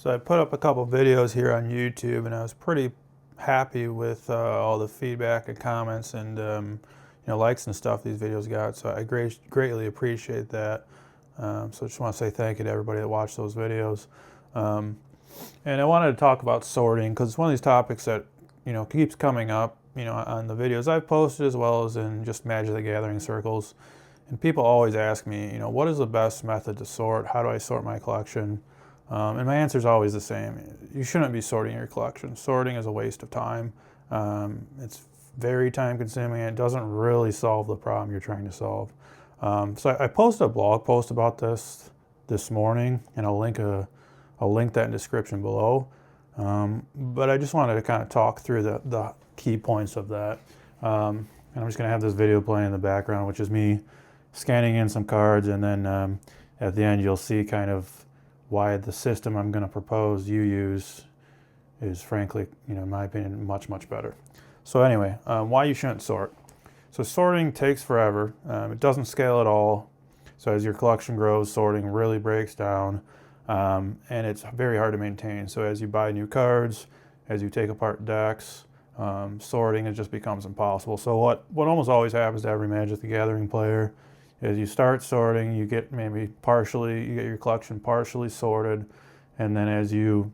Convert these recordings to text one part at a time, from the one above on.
So I put up a couple videos here on YouTube, and I was pretty happy with all the feedback and comments and likes and stuff these videos got. So I greatly appreciate that. So I just want to say thank you to everybody that watched those videos. And I wanted to talk about sorting because it's one of these topics that keeps coming up on the videos I've posted as well as in just Magic the Gathering circles. And people always ask me, what is the best method to sort? How do I sort my collection? And my answer is always the same. You shouldn't be sorting your collection. Sorting is a waste of time. It's very time consuming and it doesn't really solve the problem you're trying to solve. So I posted a blog post about this morning, and I'll link that in the description below. But I just wanted to kind of talk through the key points of that. And I'm just going to have this video playing in the background, which is me scanning in some cards, and then at the end you'll see kind of why the system I'm going to propose you use is frankly, in my opinion, much, much better. So anyway, why you shouldn't sort. So sorting takes forever. It doesn't scale at all. So as your collection grows, sorting really breaks down, and it's very hard to maintain. So as you buy new cards, as you take apart decks, sorting, it just becomes impossible. So what almost always happens to every Magic the Gathering player is you start sorting, you get your collection partially sorted, and then as you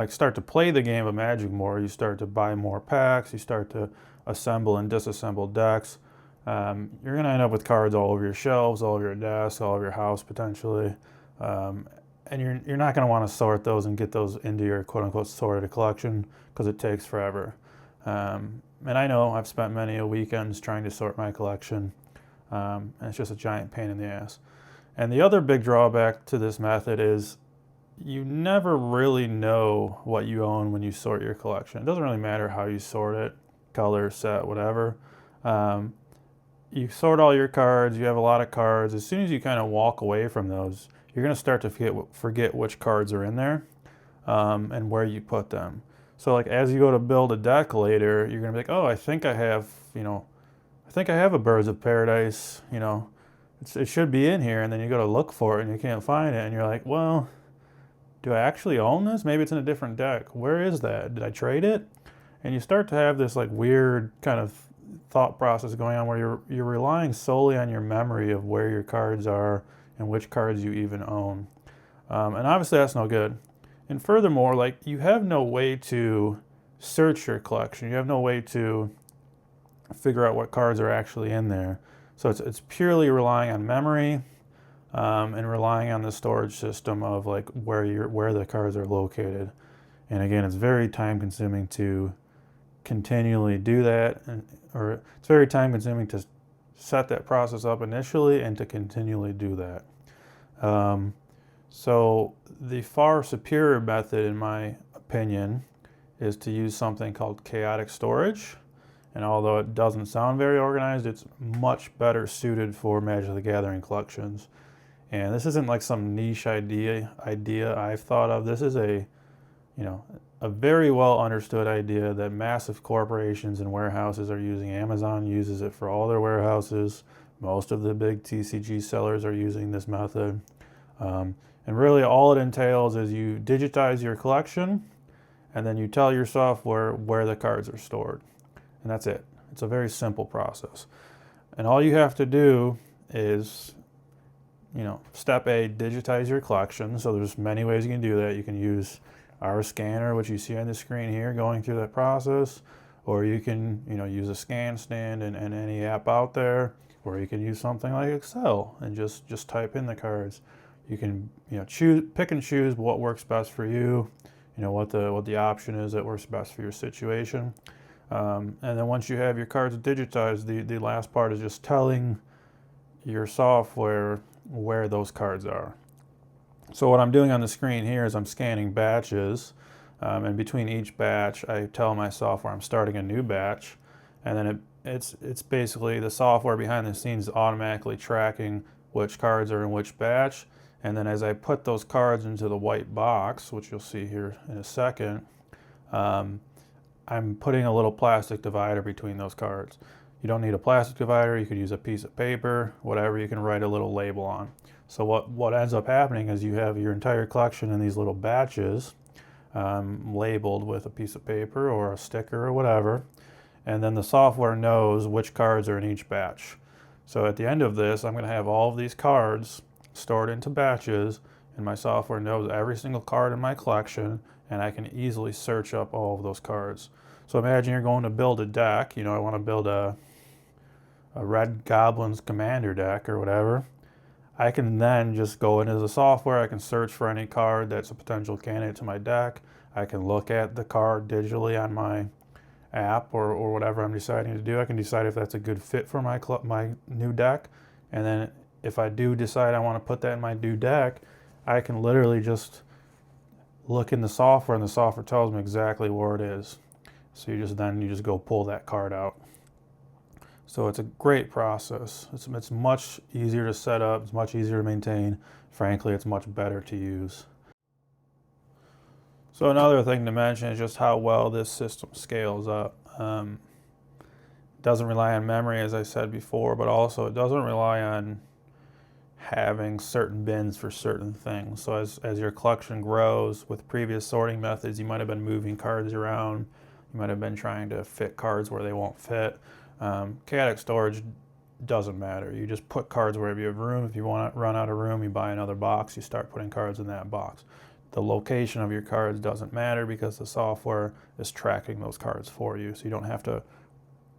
start to play the game of Magic more, you start to buy more packs, you start to assemble and disassemble decks. You're going to end up with cards all over your shelves, all over your desk, all over your house potentially, and you're not going to want to sort those and get those into your quote-unquote sorted collection because it takes forever. And I know I've spent many weekends trying to sort my collection, and it's just a giant pain in the ass. And the other big drawback to this method is you never really know what you own when you sort your collection. It doesn't really matter how you sort it, color, set, whatever. You sort all your cards, you have a lot of cards. As soon as you kind of walk away from those, you're going to start to forget which cards are in there and where you put them. So like as you go to build a deck later, you're going to be like, oh, I think I have a Birds of Paradise, it should be in here. And then you go to look for it and you can't find it. And you're like, well, do I actually own this? Maybe it's in a different deck. Where is that? Did I trade it? And you start to have this like weird kind of thought process going on where you're relying solely on your memory of where your cards are and which cards you even own. And obviously that's no good. And furthermore, like you have no way to search your collection. You have no way to figure out what cards are actually in there. So it's purely relying on memory and relying on the storage system of like where the cards are located. And again, it's very time consuming to continually do that, or it's very time consuming to set that process up initially and to continually do that. So the far superior method, in my opinion, is to use something called chaotic storage. And although it doesn't sound very organized, it's much better suited for Magic the Gathering collections. And this isn't like some niche idea I've thought of. This is a very well understood idea that massive corporations and warehouses are using. Amazon uses it for all their warehouses. Most of the big TCG sellers are using this method. And really all it entails is you digitize your collection and then you tell your software where the cards are stored. And that's it. It's a very simple process. And all you have to do is, step A, digitize your collection. So there's many ways you can do that. You can use our scanner, which you see on the screen here, going through that process, or you can, use a scan stand and any app out there, or you can use something like Excel and just type in the cards. You can, pick and choose what works best for you, what the option is that works best for your situation. And then once you have your cards digitized, the last part is just telling your software where those cards are. So what I'm doing on the screen here is I'm scanning batches, and between each batch I tell my software I'm starting a new batch, and then it's basically the software behind the scenes automatically tracking which cards are in which batch, and then as I put those cards into the white box, which you'll see here in a second, I'm putting a little plastic divider between those cards. You don't need a plastic divider, you could use a piece of paper, whatever you can write a little label on. So what ends up happening is you have your entire collection in these little batches, labeled with a piece of paper or a sticker or whatever, and then the software knows which cards are in each batch. So at the end of this, I'm going to have all of these cards stored into batches, and my software knows every single card in my collection, and I can easily search up all of those cards. So imagine you're going to build a deck. I want to build a Red Goblin's Commander deck or whatever. I can then just go into the software, I can search for any card that's a potential candidate to my deck. I can look at the card digitally on my app or whatever I'm deciding to do. I can decide if that's a good fit for my new deck. And then if I do decide I want to put that in my new deck, I can literally just look in the software and the software tells me exactly where it is. So you just go pull that card out. So it's a great process. It's much easier to set up, it's much easier to maintain. Frankly, it's much better to use. So another thing to mention is just how well this system scales up. It doesn't rely on memory, as I said before, but also it doesn't rely on having certain bins for certain things. So as your collection grows, with previous sorting methods, you might have been moving cards around. You might have been trying to fit cards where they won't fit. Chaotic storage doesn't matter. You just put cards wherever you have room. If you want to run out of room, you buy another box, you start putting cards in that box. The location of your cards doesn't matter because the software is tracking those cards for you. So you don't have to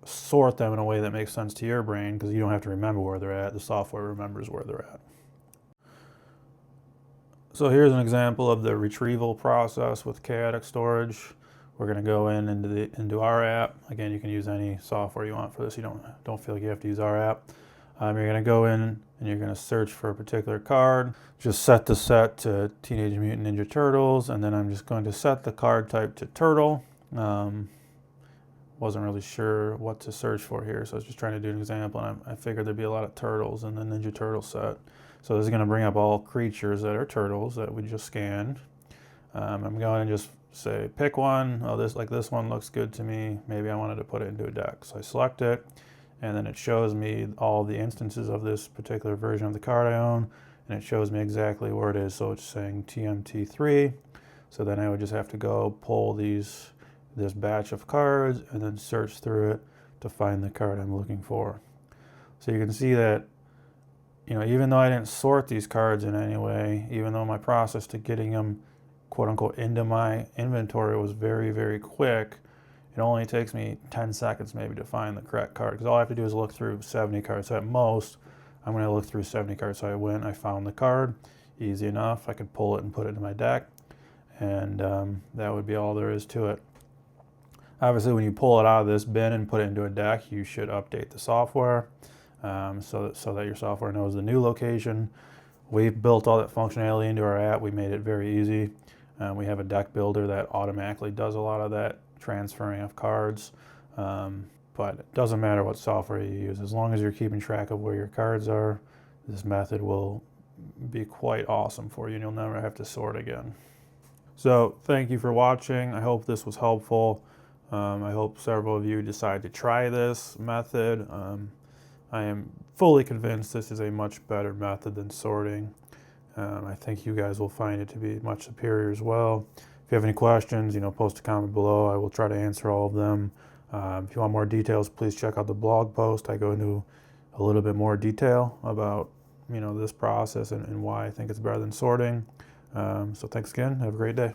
sort them in a way that makes sense to your brain because you don't have to remember where they're at. The software remembers where they're at. So here's an example of the retrieval process with chaotic storage. We're going to go into our app. Again, you can use any software you want for this. You don't feel like you have to use our app. You're going to go in and you're going to search for a particular card. Just set the set to Teenage Mutant Ninja Turtles, and then I'm just going to set the card type to turtle. Wasn't really sure what to search for here, so I was just trying to do an example, and I figured there'd be a lot of turtles in the Ninja Turtle set. So this is going to bring up all creatures that are turtles that we just scanned. I'm going to just say pick one. Oh, this one looks good to me. Maybe I wanted to put it into a deck. So I select it, and then it shows me all the instances of this particular version of the card I own, and it shows me exactly where it is. So it's saying TMT3. So then I would just have to go pull this batch of cards and then search through it to find the card I'm looking for. So you can see that, even though I didn't sort these cards in any way, even though my process to getting them quote unquote into my inventory was very, very quick, it only takes me 10 seconds maybe to find the correct card, because all I have to do is look through 70 cards. So at most, I'm going to look through 70 cards. So I found the card, easy enough. I could pull it and put it in my deck, and that would be all there is to it. Obviously, when you pull it out of this bin and put it into a deck, you should update the software so that your software knows the new location. We've built all that functionality into our app. We made it very easy. We have a deck builder that automatically does a lot of that transferring of cards. But it doesn't matter what software you use. As long as you're keeping track of where your cards are, this method will be quite awesome for you, and you'll never have to sort again. So thank you for watching. I hope this was helpful. I hope several of you decide to try this method. I am fully convinced this is a much better method than sorting. I think you guys will find it to be much superior as well. If you have any questions, post a comment below. I will try to answer all of them. If you want more details, please check out the blog post. I go into a little bit more detail about this process and why I think it's better than sorting. So thanks again. Have a great day.